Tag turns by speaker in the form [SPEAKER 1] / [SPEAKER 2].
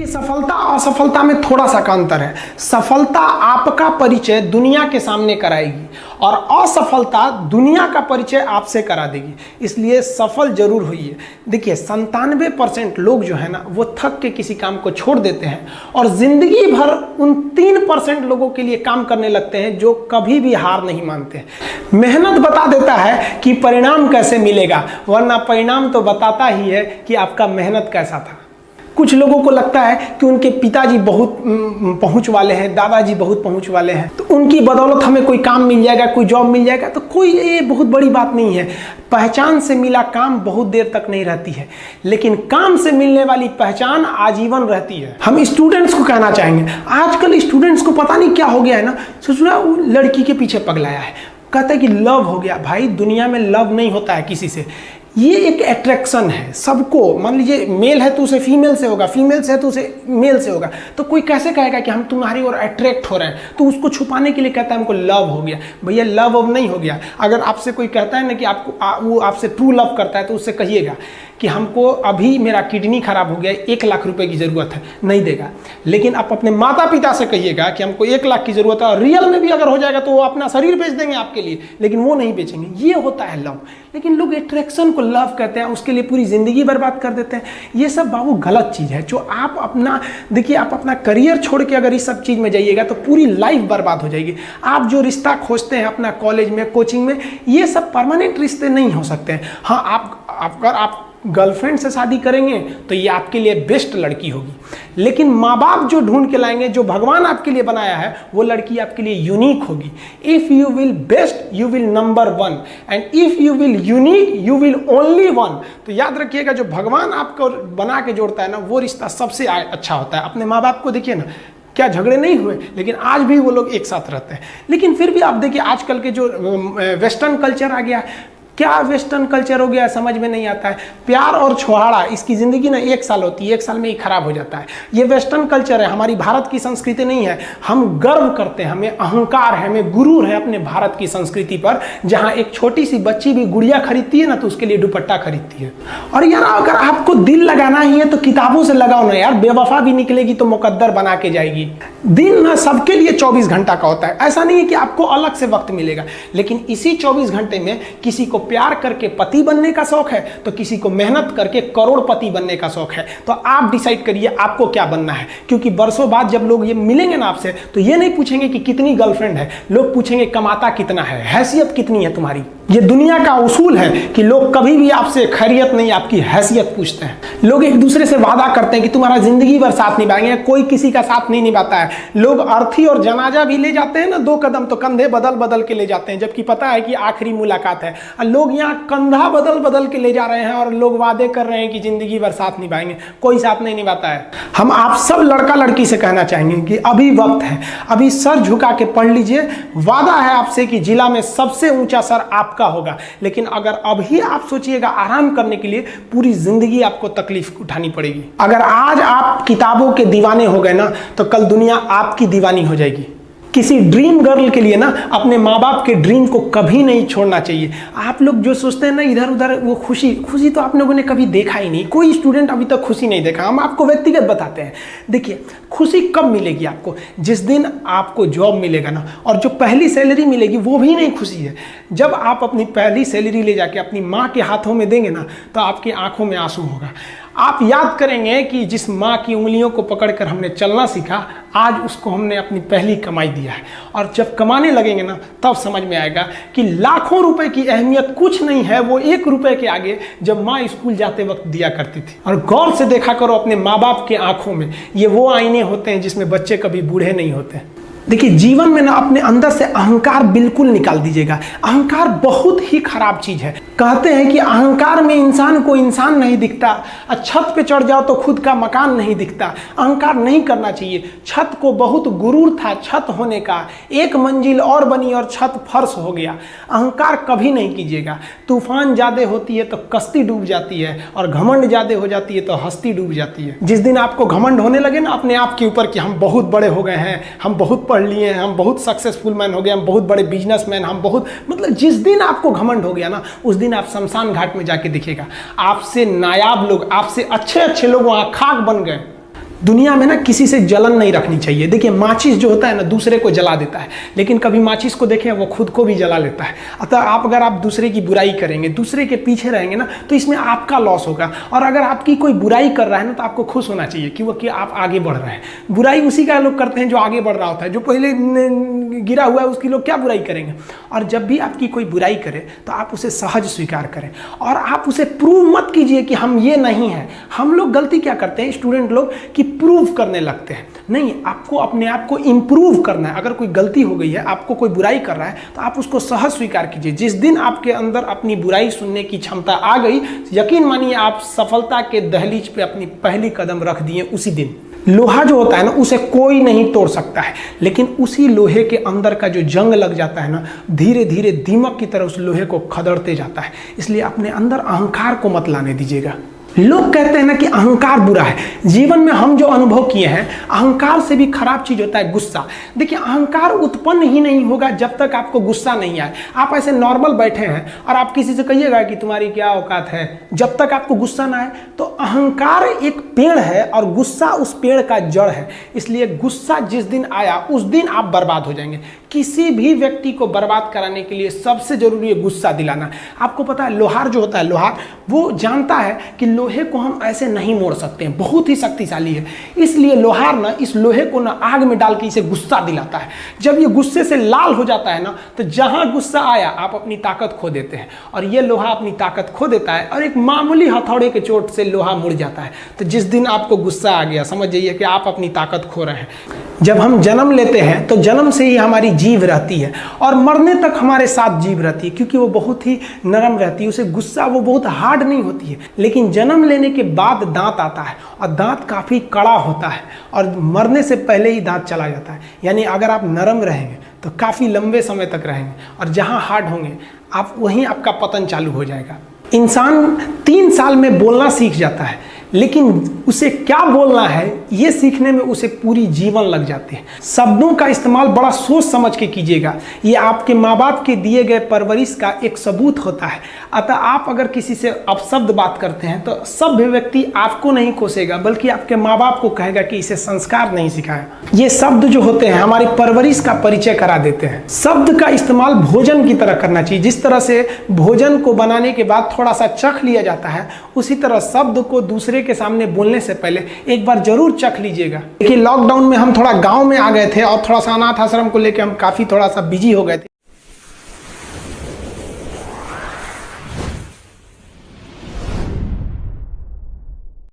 [SPEAKER 1] सफलता असफलता में थोड़ा सा का अंतर है। सफलता आपका परिचय दुनिया के सामने कराएगी और असफलता दुनिया का परिचय आपसे करा देगी। इसलिए सफल जरूर होइए। देखिए 97% लोग जो है ना वो थक के किसी काम को छोड़ देते हैं और जिंदगी भर उन 3% लोगों के लिए काम करने लगते हैं जो कभी भी हार नहीं मानते। मेहनत बता देता है कि परिणाम कैसे मिलेगा, वरना परिणाम तो बताता ही है कि आपका मेहनत कैसा था। कुछ लोगों को लगता है कि उनके पिताजी बहुत पहुंच वाले हैं, दादाजी बहुत पहुंच वाले हैं, तो उनकी बदौलत हमें कोई काम मिल जाएगा, कोई जॉब मिल जाएगा। तो कोई ये बहुत बड़ी बात नहीं है। पहचान से मिला काम बहुत देर तक नहीं रहती है, लेकिन काम से मिलने वाली पहचान आजीवन रहती है। हम स्टूडेंट्स को कहना चाहेंगे, आजकल स्टूडेंट्स को पता नहीं क्या हो गया है ना, सोचना वो लड़की के पीछे पगलाया है, कहता है कि लव हो गया। भाई दुनिया में लव नहीं होता है किसी से, ये एक अट्रैक्शन है सबको। मान लीजिए मेल है तो उसे फीमेल से होगा, फीमेल से है तो उसे मेल से होगा। तो कोई कैसे कहेगा कि हम तुम्हारी ओर अट्रैक्ट हो रहे हैं, तो उसको छुपाने के लिए कहता है हमको लव हो गया। भैया लव अब नहीं हो गया। अगर आपसे कोई कहता है ना कि आपको वो आपसे ट्रू लव करता है, तो उससे कहिएगा कि हमको अभी मेरा किडनी खराब हो गया, 1 लाख रुपए की जरूरत है, नहीं देगा। लेकिन आप अपने माता पिता से कहिएगा कि हमको 1 लाख की जरूरत है, और रियल में भी अगर हो जाएगा तो वो अपना शरीर बेच देंगे आपके लिए, लेकिन वो नहीं बेचेंगे। ये होता है लव। लेकिन लोग अट्रैक्शन को लव कहते हैं, उसके लिए पूरी जिंदगी बर्बाद कर देते हैं। ये सब बाबू गलत चीज है। जो आप अपना देखिए, आप अपना करियर छोड़ के अगर इस सब चीज में जाइएगा तो पूरी लाइफ बर्बाद हो जाएगी। आप जो रिश्ता खोजते हैं अपना कॉलेज में, कोचिंग में, ये सब परमानेंट रिश्ते नहीं हो सकते हैं। हाँ, अगर आप गर्लफ्रेंड से शादी करेंगे तो ये आपके लिए बेस्ट लड़की होगी, लेकिन माँ बाप जो ढूंढ के लाएंगे, जो भगवान आपके लिए बनाया है, वो लड़की आपके लिए यूनिक होगी। If you will best you will number 1, and if you will unique you will only 1। तो याद रखिएगा, जो भगवान आपको बना के जोड़ता है ना, वो रिश्ता सबसे अच्छा होता है। अपने माँ बाप को देखिए ना, क्या झगड़े नहीं हुए, लेकिन आज भी वो लोग एक साथ रहते हैं। लेकिन फिर भी आप देखिए आजकल के जो वेस्टर्न कल्चर आ गया, क्या वेस्टर्न कल्चर हो गया समझ में नहीं आता है। प्यार और छोहाड़ा, इसकी ज़िंदगी ना 1 साल होती है, 1 साल में ही खराब हो जाता है। ये वेस्टर्न कल्चर है, हमारी भारत की संस्कृति नहीं है। हम गर्व करते हैं, हमें अहंकार है, हमें गुरूर है अपने भारत की संस्कृति पर। जहाँ एक छोटी सी बच्ची भी गुड़िया खरीदती है ना, तो उसके लिए दुपट्टा खरीदती है। और यार अगर आपको दिल लगाना ही है तो किताबों से लगाओ ना यार। बेवफा भी निकलेगी तो मुकद्दर बना के जाएगी। दिन ना सबके लिए 24 घंटा का होता है। ऐसा नहीं है कि आपको अलग से वक्त मिलेगा, लेकिन इसी 24 घंटे में किसी को प्यार करके पति बनने का शौक है, तो किसी को मेहनत करके करोड़पति बनने का शौक है। तो आप डिसाइड करिए आपको क्या बनना है। क्योंकि बरसों बाद जब लोग ये मिलेंगे ना आपसे, तो ये नहीं पूछेंगे कि कितनी गर्लफ्रेंड है, लोग पूछेंगे कमाता कितना है, हैसियत कितनी है तुम्हारी। ये दुनिया का उसूल है कि लोग कभी भी आपसे खैरियत नहीं, आपकी हैसियत पूछते हैं। लोग एक दूसरे से वादा करते हैं कि तुम्हारा जिंदगी भर साथ निभाएंगे, कोई किसी का साथ नहीं निभाता है। लोग अर्थी और जनाजा भी ले जाते हैं ना 2 कदम, तो कंधे बदल बदल के ले जाते हैं, जबकि पता है कि आखिरी मुलाकात है। और लोग यहाँ कंधा बदल बदल के ले जा रहे हैं और लोग वादे कर रहे हैं कि जिंदगी भर साथ निभाएंगे, कोई साथ नहीं निभाता है। हम आप सब लड़का लड़की से कहना चाहेंगे कि अभी वक्त है, अभी सर झुका के पढ़ लीजिए। वादा है आपसे कि जिला में सबसे ऊंचा सर आपका होगा। लेकिन अगर अभी आप सोचिएगा आराम करने के लिए, पूरी जिंदगी आपको तकलीफ उठानी पड़ेगी। अगर आज आप किताबों के दीवाने हो गए ना, तो कल दुनिया आपकी दीवानी हो जाएगी। किसी ड्रीम गर्ल के लिए ना अपने माँ बाप के ड्रीम को कभी नहीं छोड़ना चाहिए। आप लोग जो सोचते हैं ना इधर उधर, वो खुशी तो आप लोगों ने कभी देखा ही नहीं। कोई स्टूडेंट अभी तक खुशी नहीं देखा। हम आपको व्यक्तिगत बताते हैं। देखिए खुशी कब मिलेगी आपको? जिस दिन आपको जॉब मिलेगा ना, और जो पहली सैलरी मिलेगी वो भी नहीं खुशी है। जब आप अपनी पहली सैलरी ले जाके अपनी माँ के हाथों में देंगे ना, तो आपकी आंखों में आंसू होगा। आप याद करेंगे कि जिस माँ की उंगलियों को पकड़कर हमने चलना सीखा, आज उसको हमने अपनी पहली कमाई दिया है। और जब कमाने लगेंगे ना, तब समझ में आएगा कि लाखों रुपए की अहमियत कुछ नहीं है वो 1 रुपए के आगे, जब माँ स्कूल जाते वक्त दिया करती थी। और गौर से देखा करो अपने माँ बाप के आंखों में, ये वो आईने होते हैं जिसमें बच्चे कभी बूढ़े नहीं होते। देखिए जीवन में ना अपने अंदर से अहंकार बिल्कुल निकाल दीजिएगा। अहंकार बहुत ही खराब चीज है। कहते हैं कि अहंकार में इंसान को इंसान नहीं दिखता, छत पे चढ़ जाओ तो खुद का मकान नहीं दिखता। अहंकार नहीं करना चाहिए। छत को बहुत गुरूर था छत होने का, 1 मंजिल और बनी और छत फर्श हो गया। अहंकार कभी नहीं कीजिएगा। तूफान ज्यादा होती है तो कश्ती डूब जाती है, और घमंड ज्यादा हो जाती है तो हस्ती डूब जाती है। जिस दिन आपको घमंड होने लगे ना अपने आप के ऊपर कि हम बहुत बड़े हो गए हैं, हम बहुत पढ़ लिए हैं, हम बहुत सक्सेसफुल मैन हो गए, हम बहुत बड़े बिजनेसमैन, हम बहुत, मतलब जिस दिन आपको घमंड हो गया ना, उस दिन आप शमशान घाट में जाके दिखेगा आपसे नायाब लोग, आपसे अच्छे अच्छे लोग वहां खाक बन गए। दुनिया में ना किसी से जलन नहीं रखनी चाहिए। देखिए माचिस जो होता है ना दूसरे को जला देता है, लेकिन कभी माचिस को देखें वो खुद को भी जला लेता है। अतः अगर आप दूसरे की बुराई करेंगे, दूसरे के पीछे रहेंगे ना, तो इसमें आपका लॉस होगा। और अगर आपकी कोई बुराई कर रहा है ना तो आपको खुश होना चाहिए कि आप आगे बढ़ रहे हैं। बुराई उसी का लोग करते हैं जो आगे बढ़ रहा होता है, जो पहले गिरा हुआ है उसकी लोग क्या बुराई करेंगे। और जब भी आपकी कोई बुराई करे तो आप उसे सहज स्वीकार करें और आप उसे प्रूव मत कीजिए कि हम ये नहीं हैं। हम लोग गलती क्या करते हैं स्टूडेंट लोग कि प्रूव करने लगते हैं। नहीं, आपको अपने आप को इंप्रूव करना है। अगर कोई गलती हो गई है, आपको कोई बुराई कर रहा है, तो आप उसको सहज स्वीकार कीजिए। जिस दिन आपके अंदर अपनी बुराई सुनने की क्षमता आ गई, यकीन मानिए आप सफलता के दहलीज पे अपनी पहली कदम रख दिए उसी दिन। लोहा जो होता है ना उसे कोई नहीं तोड़ सकता है, लेकिन उसी लोहे के अंदर का जो जंग लग जाता है ना, धीरे धीरे दीमक की तरह उस लोहे को खदड़ते जाता है। इसलिए अपने अंदर अहंकार को मत लाने दीजिएगा। लोग कहते हैं ना कि अहंकार बुरा है। जीवन में हम जो अनुभव किए हैं, अहंकार से भी खराब चीज होता है गुस्सा। देखिए अहंकार उत्पन्न ही नहीं होगा जब तक आपको गुस्सा नहीं आए। आप ऐसे नॉर्मल बैठे हैं और आप किसी से कहिएगा कि तुम्हारी क्या औकात है, जब तक आपको गुस्सा ना आए। तो अहंकार एक पेड़ है और गुस्सा उस पेड़ का जड़ है। इसलिए गुस्सा जिस दिन आया उस दिन आप बर्बाद हो जाएंगे। किसी भी व्यक्ति को बर्बाद कराने के लिए सबसे जरूरी है गुस्सा दिलाना। आपको पता है लोहार जो होता है, लोहार वो जानता है कि लोहे को हम ऐसे नहीं मोड़ सकते हैं, बहुत ही शक्तिशाली है। इसलिए लोहार ना इस लोहे को ना आग में डाल के इसे गुस्सा दिलाता है। जब ये गुस्से से लाल हो जाता है ना, तो जहां गुस्सा आया आप अपनी ताकत खो देते हैं। और ये लोहा अपनी ताकत खो देता है और एक मामूली हथौड़े के चोट से लोहा मुड़ जाता है। तो जिस दिन आपको गुस्सा आ गया, समझ जाइए कि आप अपनी ताकत खो रहे हैं। जब हम जन्म लेते हैं तो जन्म से ही हमारी जीभ रहती है और मरने तक हमारे साथ जीभ रहती है, क्योंकि वो बहुत ही नरम रहती है। उसे गुस्सा वो बहुत हार्ड नहीं होती है। लेकिन जन्म लेने के बाद दांत आता है और दांत काफ़ी कड़ा होता है और मरने से पहले ही दांत चला जाता है। यानी अगर आप नरम रहेंगे तो काफ़ी लंबे समय तक रहेंगे, और जहाँ हार्ड होंगे आप वहीं आपका पतन चालू हो जाएगा। इंसान 3 साल में बोलना सीख जाता है, लेकिन उसे क्या बोलना है ये सीखने में उसे पूरी जीवन लग जाते हैं। शब्दों का इस्तेमाल बड़ा सोच समझ के कीजिएगा। ये आपके माँ बाप के दिए गए परवरिश का एक सबूत होता है। अतः आप अगर किसी से अपशब्द बात करते हैं तो सभ्य व्यक्ति आपको नहीं कोसेगा, बल्कि आपके माँ बाप को कहेगा कि इसे संस्कार नहीं सिखाया। ये शब्द जो होते हैं हमारी परवरिश का परिचय करा देते हैं। शब्द का इस्तेमाल भोजन की तरह करना चाहिए। जिस तरह से भोजन को बनाने के बाद थोड़ा सा चख लिया जाता है, उसी तरह शब्द को दूसरे के सामने बोलने से पहले एक बार जरूर चख लीजिएगा। देखिए लॉकडाउन में हम थोड़ा गांव में आ गए थे और थोड़ा सा अनाथ आश्रम को लेकर हम काफी थोड़ा सा बिजी हो गए थे।